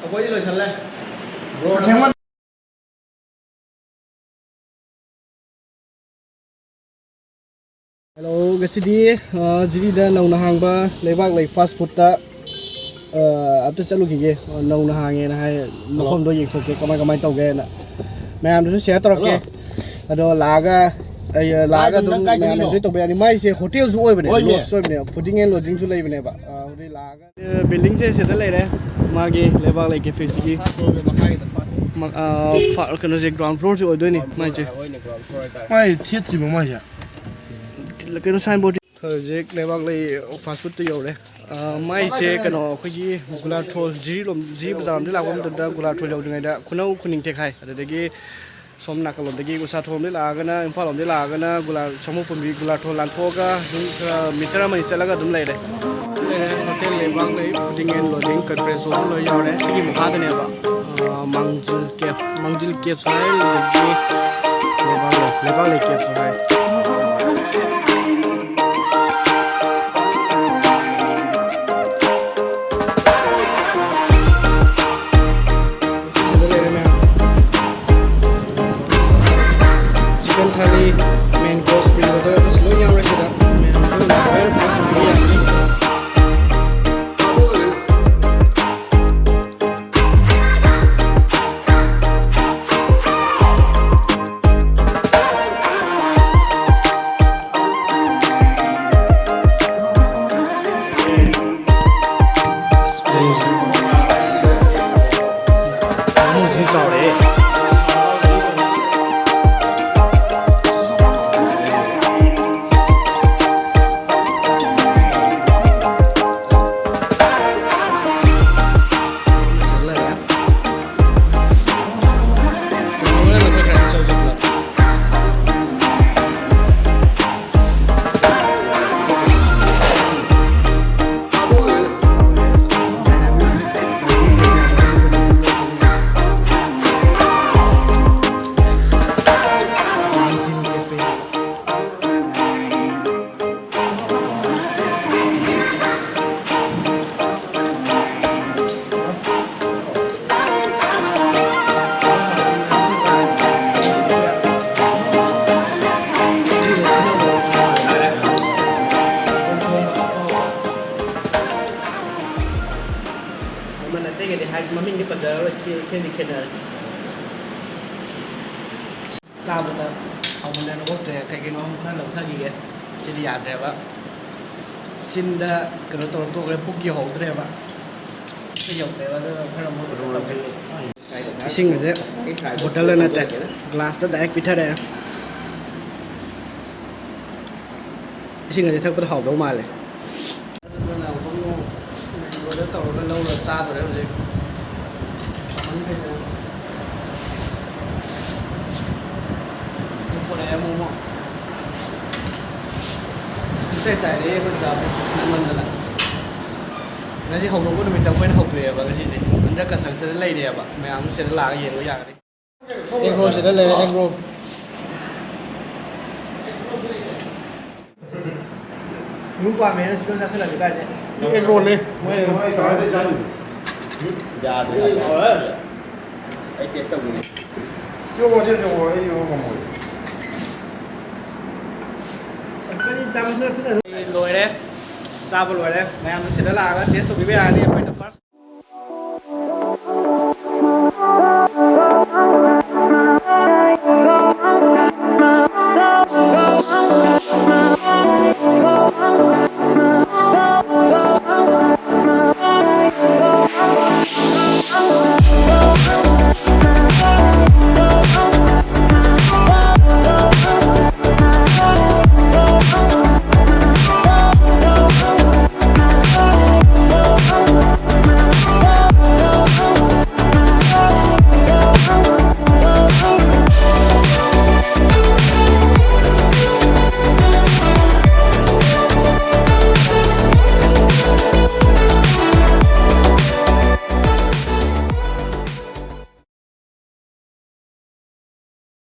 ꯑꯩꯈꯣꯏꯗꯤ ꯂꯣꯏꯁꯜꯂꯦ ꯍꯜꯂꯣ ꯉꯁꯤꯗꯤ ꯖꯤꯔꯤꯗ ꯅꯧꯅ ꯍꯥꯡꯕ ꯂꯩꯕꯥꯛ ꯂꯩ ꯐꯥꯁ ꯐꯨꯗꯇ ꯑꯝꯇ ꯆꯠꯂꯨꯈꯤꯒꯦ ꯅꯧꯅ ꯍꯥꯡꯉꯦꯅ ꯍꯥꯏ ꯃꯐꯝꯗꯣ ꯌꯦꯡꯊꯣꯛꯀꯦ ꯀꯃꯥꯏ ꯇꯧꯒꯦꯅ ꯃꯌꯥꯝꯗꯁꯨ ꯁꯦꯌꯔ ꯇꯧꯔꯛꯀꯦ ꯑꯗꯣ ꯂꯥꯛꯑꯒ ꯑꯗꯨꯝ ꯃꯌꯥꯝ ꯑꯦꯟꯖꯣꯏ ꯇꯧꯕ ꯌꯥꯅꯤ ꯃꯥꯏꯁꯦ ꯍꯣꯇꯦꯜꯁꯨ ꯑꯣꯏꯕꯅꯦ ꯂꯣꯗꯖ ꯑꯣꯏꯕꯅꯦ ꯐꯨꯗꯤꯡ ꯑꯦꯟ ꯂꯣꯗꯤꯡꯁꯨ ꯂꯩꯕꯅꯦꯕ ꯍꯧꯖꯤꯛ ꯂꯥꯛꯑꯒ ꯕꯤꯜꯗꯤꯡꯁꯦ ꯁꯤꯗ ꯂꯩꯔꯦ ꯃꯥꯒꯤ ꯂꯩꯕꯥꯛ ꯂꯩ ꯀꯦꯐꯦꯁꯤꯒꯤ ꯀꯩꯅꯣꯁꯦ ꯒ꯭ꯔꯥꯎꯟ ꯐ꯭ꯂꯣꯔꯁꯦ ꯑꯣꯏꯗꯣꯏꯅꯤ ꯃꯥꯏꯁꯦ ꯃꯥꯏ ꯊꯦꯠꯇ꯭ꯔꯤꯕꯣ ꯃꯥꯏꯁꯦ ꯀꯩꯅꯣ ꯁꯥꯏꯟꯕꯣꯔꯗ ꯍꯧꯖꯤꯛ ꯂꯩꯕꯥꯛ ꯂꯩ ꯐꯥꯁ ꯐꯨꯗꯇ ꯌꯧꯔꯦ ꯃꯥꯏꯁꯦ ꯀꯩꯅꯣ ꯑꯩꯈꯣꯏꯒꯤ ꯒꯨꯂꯥꯊꯣꯜ ꯖꯤꯔꯤ ꯕꯖꯥꯔꯣꯝꯗ ꯂꯥꯛꯄ ꯃꯇꯝꯗ ꯒꯨꯂꯥꯊꯣꯜ ꯌꯧꯗ꯭ꯔꯤꯉꯩꯗ ꯈꯨꯅꯧ ꯈꯨꯅꯤꯡ ꯇꯦꯛꯈꯥꯏ ꯑꯗꯨꯗꯒꯤ ꯁꯣꯝ ꯅꯥꯀꯜꯂꯣꯝꯗꯒꯤ ꯎꯁꯥꯊꯣꯜꯗꯒꯤ ꯂꯥꯛꯑꯒꯅ ꯏꯝꯐꯥꯜ ꯂꯣꯝꯗꯒꯤ ꯂꯥꯛꯑꯒꯅ ꯁꯃꯨꯄꯨꯝꯕꯤ ꯒꯨꯂꯥꯊꯣꯜ ꯂꯥꯟꯊꯣꯛꯑꯒ ꯑꯗꯨꯝ ꯃꯤꯇꯔ ꯑꯃꯅꯤ ꯆꯠꯂꯒ ꯑꯗꯨꯝ ꯂꯩꯔꯦ ꯍꯣꯇꯦꯜ ꯂꯩꯕꯥꯛ ꯂꯩ ꯐꯨꯗꯤꯡ ꯑꯦꯟ ꯂꯣꯗꯤꯡ ꯀꯟꯐ꯭ꯔꯦꯟꯁ ꯍꯣꯜꯁꯨ ꯂꯣꯏ ꯌꯥꯎꯔꯦ ꯁꯤꯒꯤ ꯃꯈꯥꯗꯅꯦꯕ ꯃꯥꯡꯖꯤꯜ ꯀꯦꯞꯁꯨ ꯍꯥꯏ ꯑꯗꯒꯤ ꯂꯩꯕꯥꯛ ꯂꯩ ꯀꯦꯞꯁꯨ ꯍꯥꯏ चिकन थाली मेन कोर्स प्री ऑर्डर बस लो यहाँ रखे था मैं हमको लगाया बस ये आदमी मुझे चावड़े mình thấy cái hai mà mình cái phần đó khi này sao bây giờ ông mình đang có cái nó không khá là thay gì vậy trên nhà đẹp á trên đó cái nó tôi cái bút gì hậu đẹp á cái dòng đẹp á nó khá là mua cái cái sinh rồi đấy một đợt lên này glass đó đại cái thế này sinh rồi thấy có hậu đâu mà này nó tàu nó lâu là xa rồi đấy gì không có em mua xe chạy đi con giờ năm mình rồi nó chỉ không có mình tàu phải học về và cái gì mình rất cần sẽ lấy đẹp ạ mẹ ông sẽ là cái gì nó dạng đi em rồi sẽ lấy em rồi lúc qua mẹ nó sẽ là cái này em rồi đi mấy cái đấy sao ra được ấy test đâu vậy chưa có chưa có ấy vô còn mồi cái đi chăm nữa cái này lùi đấy sao vừa lùi đấy mày ăn sẽ là cái test của BBA đi phải tập phát